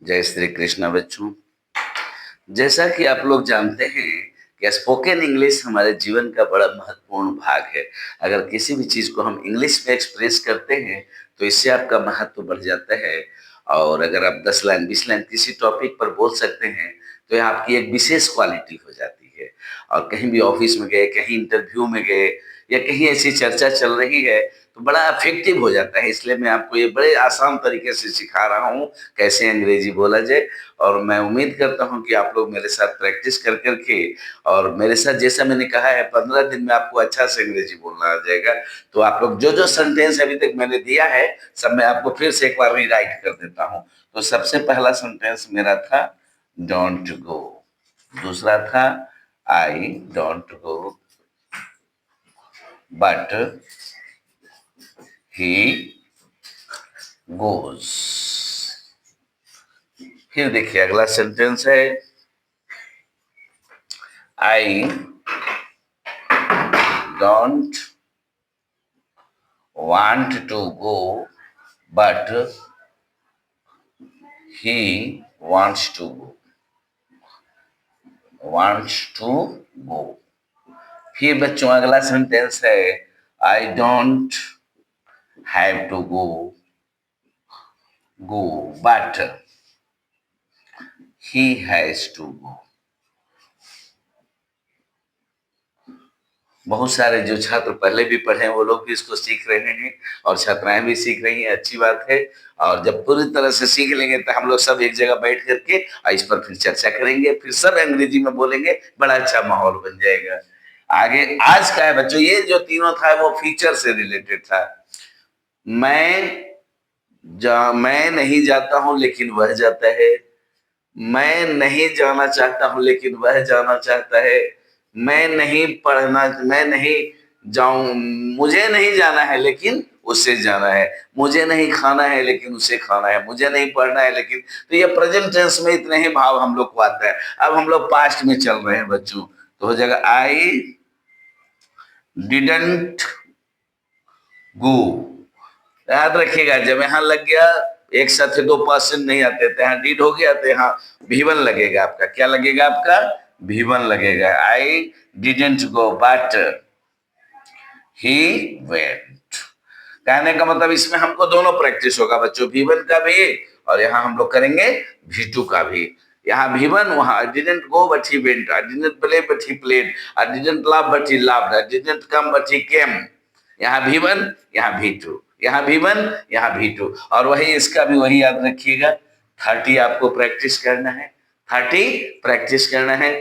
जय श्री कृष्ण बच्चों। जैसा कि आप लोग जानते हैं कि स्पोकन इंग्लिश हमारे जीवन का बड़ा महत्वपूर्ण भाग है। अगर किसी भी चीज़ को हम इंग्लिश में एक्सप्रेस करते हैं तो इससे आपका महत्व बढ़ जाता है। और अगर आप 10 लाइन 20 लाइन किसी टॉपिक पर बोल सकते हैं तो यह आपकी एक विशेष क्वालिटी हो जाती है। और कहीं भी ऑफिस में गए, कहीं इंटरव्यू में गए या कहीं ऐसी चर्चा चल रही है तो बड़ा इफेक्टिव हो जाता है। इसलिए मैं आपको ये बड़े आसान तरीके से सिखा रहा हूँ कैसे अंग्रेजी बोला जाए। और मैं उम्मीद करता हूँ कि आप लोग मेरे साथ प्रैक्टिस कर करके और मेरे साथ जैसा मैंने कहा है 15 दिन में आपको अच्छा से अंग्रेजी बोलना आ जाएगा। तो आप लोग जो जो सेंटेंस अभी तक मैंने दिया है सब मैं आपको फिर से एक बार रीराइट कर देता हूँ। तो सबसे पहला सेंटेंस मेरा था डोंट गो, दूसरा था I don't go but he goes. फिर देखिए अगला सेंटेंस है I don't want to go but he wants to go। फिर बच्चों अगला सेंटेंस है I don't have to go but he has to go. बहुत सारे जो छात्र पहले भी पढ़े हैं वो लोग भी इसको सीख रहे हैं और छात्राएं भी सीख रही हैं, अच्छी बात है। और जब पूरी तरह से सीख लेंगे तो हम लोग सब एक जगह बैठ करके और इस पर फिर चर्चा करेंगे, फिर सब अंग्रेजी में बोलेंगे, बड़ा अच्छा माहौल बन जाएगा। आगे आज का है बच्चों, ये जो तीनों था वो फीचर से रिलेटेड था। मैं नहीं जाता हूं लेकिन वह जाता है, मैं नहीं जाना चाहता हूं लेकिन वह जाना चाहता है, मैं नहीं जाऊं, मुझे नहीं जाना है लेकिन उसे जाना है, मुझे नहीं खाना है लेकिन उसे खाना है, मुझे नहीं पढ़ना है लेकिन। तो ये प्रेजेंट टेंस में इतने ही भाव हम लोग को आता है। अब हम लोग पास्ट में चल रहे हैं बच्चों, तो हो जाएगा आई डिडंट गो। याद रखिएगा जब यहाँ लग गया एक साथ दो पर्सन नहीं आते थे, यहाँ डीड हो गया तो यहाँ भी1 लगेगा। आपका क्या लगेगा? आपका भी1 लगेगा। आई didn't go but he went. कहने का मतलब इसमें हमको दोनों प्रैक्टिस होगा बच्चों, भी1 का भी और यहाँ हम लोग करेंगे भी2 का भी। यहाँ भी1 वहां I didn't go but he went, I didn't play but he played, I didn't love but he loved, I didn't come but he came. यहाँ भी1 यहाँ भी2, यहाँ भी1 यहाँ भी2। और वही इसका भी वही याद रखिएगा, 30 आपको प्रैक्टिस करना है, 30 प्रैक्टिस करना है।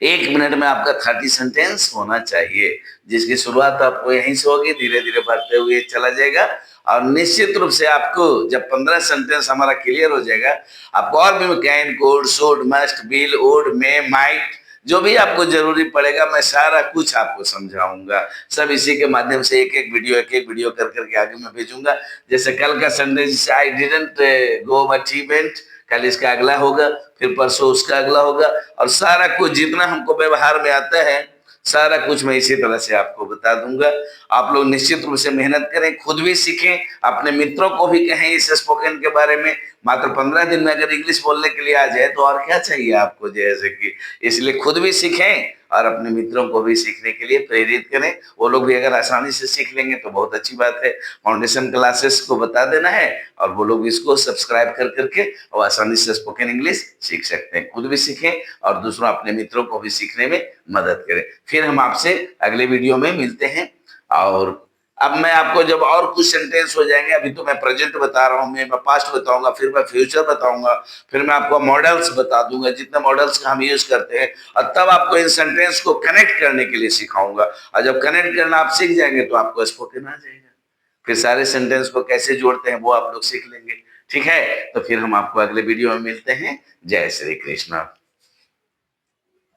1 मिनट में आपका 30 सेंटेंस होना चाहिए, जिसकी शुरुआत आपको यहीं से होगी, धीरे धीरे बढ़ते हुए चला जाएगा। और निश्चित रूप से आपको जब 15 सेंटेंस हमारा क्लियर हो जाएगा, आपको और भी can code should must will would may might जो भी आपको जरूरी पड़ेगा मैं सारा कुछ आपको समझाऊंगा। सब इसी के माध्यम से एक एक वीडियो कर करके आगे मैं भेजूंगा। जैसे कल का sentence I didn't go but he went, कल इसका अगला होगा, फिर परसों उसका अगला होगा। और सारा कुछ जितना हमको व्यवहार में आता है सारा कुछ मैं इसी तरह से आपको बता दूंगा। आप लोग निश्चित रूप से मेहनत करें, खुद भी सीखें, अपने मित्रों को भी कहें इस स्पोकन के बारे में। मात्र 15 दिन में अगर इंग्लिश बोलने के लिए आ जाए तो और क्या चाहिए आपको, जैसे कि इसलिए खुद भी सीखें और अपने मित्रों को भी सीखने के लिए प्रेरित करें। वो लोग भी अगर आसानी से सीख लेंगे तो बहुत अच्छी बात है। फाउंडेशन क्लासेस को बता देना है और वो लोग इसको सब्सक्राइब कर करके और आसानी से स्पोकन इंग्लिश सीख सकते हैं। खुद भी सीखें और दूसरों अपने मित्रों को भी सीखने में मदद करें। फिर हम आपसे अगले वीडियो में मिलते हैं। और अब मैं आपको जब और कुछ सेंटेंस हो जाएंगे, अभी तो मैं प्रेजेंट बता रहा हूँ, मैं पास्ट बताऊंगा, फिर मैं फ्यूचर बताऊंगा, फिर मैं आपको मॉडल्स बता दूंगा जितने मॉडल्स का हम यूज करते हैं, और तब आपको इन सेंटेंस को कनेक्ट करने के लिए सिखाऊंगा। और जब कनेक्ट करना आप सीख जाएंगे तो आपको स्पोकन आ जाएगा। फिर सारे सेंटेंस को कैसे जोड़ते हैं वो आप लोग सीख लेंगे। ठीक है, तो फिर हम आपको अगले वीडियो में मिलते हैं। जय श्री कृष्ण।